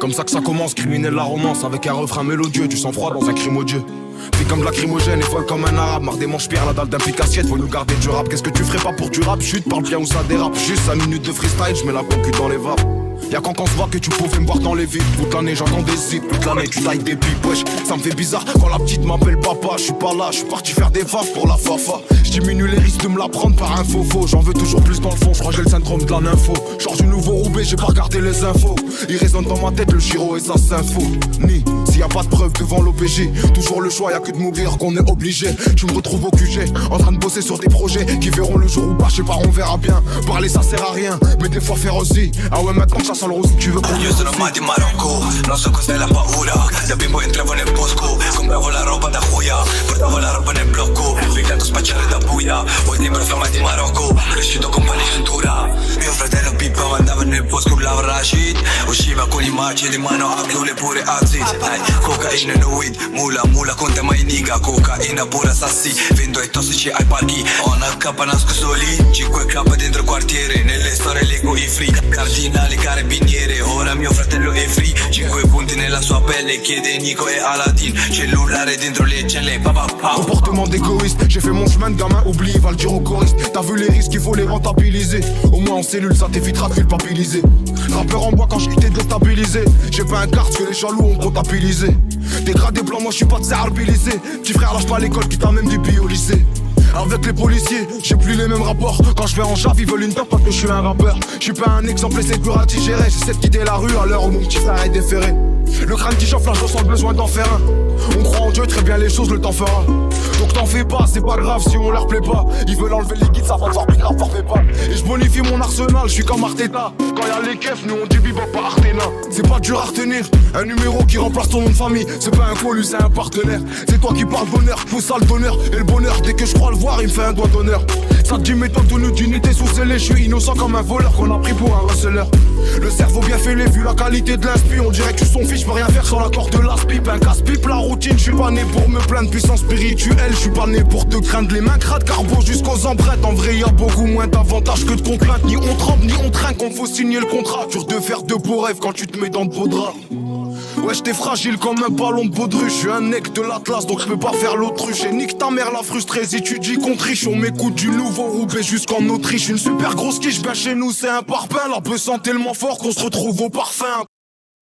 comme ça que ça commence, criminel la romance. Avec un refrain mélodieux, du sang-froid dans un crime odieux. T'es comme de lacrymogène et folle comme un arabe. Marre des manches pierres, la dalle d'un pic assiette. Faut nous garder du rap, qu'est-ce que tu ferais pas pour du rap? Chute, parle bien ou ça dérape. Juste 5 minutes de freestyle, j'mets la concu dans les vapes. Y'a quand on se voit que tu pouvais me voir dans les vides. Toute l'année j'entends des zips, toute l'année tu tailles des pipes. Wesh, ça me fait bizarre quand la petite m'appelle papa. J'suis pas là, j'suis parti faire des faves pour la fafa. J'diminue les risques de me la prendre par un faux. J'en veux toujours plus dans le fond, j'crois que j'ai le syndrome de la nympho. Genre du nouveau Roubaix, j'ai pas regardé les infos. Il résonne dans ma tête le Giro et sa symphonie. S'il y a pas de preuve devant l'OPJ, toujours le choix, y'a que de mourir qu'on est obligé. Tu me retrouves au QG, en train de bosser sur des projets qui verront le jour ou pas, je sais pas, on verra bien. Parler ça sert à rien, mais des fois faire aussi. Ah ouais, maintenant que ça sent le rose, tu veux qu'on Io sono mai di Marocco, non so cos'è la paura. Da bimbo entravo nel bosco, compravo la roba da cuoia, portavo la roba nel blocco, figato spacciare da buia. Poi libro fiamma di Marocco, cresciuto con pane in cintura. Mio fratello Pippo andava nel bosco, urlava Rashid. Usciva con i marci di mano a glule pure acid. Cocaina e weed, mula conta mai niga. Cocaina pura sassi, vendo i tossici ai parchi. Ho una K nascosto lì, 5K dentro il quartiere. Nelle storie leggo i free, cardinali carabiniere. Ora mio fratello è free, 5 punti nella sua pelle. Chiede Nico e Aladdin, cellulare dentro le celle. Comportement d'égoïste, j'ai fait mon chemin de gamin, oublie, va le dire au choriste. T'as vu les risques, il faut les rentabiliser. Au moins en cellule, ça t'évitera de culpabiliser. Rappeur en bois quand j'étais déstabilisé. J'ai pas un quart que les jaloux ont comptabilisé. Dégradé blanc, moi je suis pas de serbilisé. Petit frère lâche pas l'école, qui t'a même du bio au lycée. Avec les policiers, j'ai plus les mêmes rapports. Quand je vais en jave, ils veulent une top parce que je suis un rappeur. Je suis pas un exemple et c'est dur à digérer. J'essaie de quitter la rue à l'heure où mon petit frère est déféré. Le crâne qui chauffe, là je ressens le besoin d'en faire un. On croit en Dieu, très bien les choses, le temps fera. Donc t'en fais pas, c'est pas grave si on leur plaît pas. Ils veulent enlever les guides, ça va te faire plus grave, t'en fais pas. Et je bonifie mon arsenal, je suis comme Arteta. Quand y'a les keufs, nous on dit bebop pas Artena. C'est pas dur à retenir, un numéro qui remplace ton nom de famille. C'est pas un colu, c'est un partenaire. C'est toi qui parles bonheur, pousse ça le donneur. Et le bonheur, dès que je crois le voir, il me fait un doigt d'honneur. Ça te dit méthode tenue d'unité sous scellé. Je suis innocent comme un voleur qu'on a pris pour un receleur. Le cerveau bien fêlé, vu la qualité de l'inspi. On dirait que je suis son fils, je peux rien faire sans l'accord de l'as-pipe. Un casse-pipe, la routine, je suis pas né pour me plaindre. Puissance spirituelle, je suis pas né pour te craindre. Les mains crades, carbo jusqu'aux embrettes. En vrai, y a beaucoup moins d'avantages que de contraintes. Ni on tremble, ni on trinque, on faut signer le contrat. Dur de faire de beaux rêves quand tu te mets dans de beaux draps. Ouais, j'étais fragile comme un ballon de baudruche. Je suis un mec de l'Atlas, donc je peux pas faire l'autruche. Et nique ta mère la frustrée, si tu dis qu'on triche. On m'écoute du nouveau Roubaix jusqu'en Autriche. Une super grosse quiche, bien chez nous c'est un parpaing. La peu sent tellement fort qu'on se retrouve au parfum.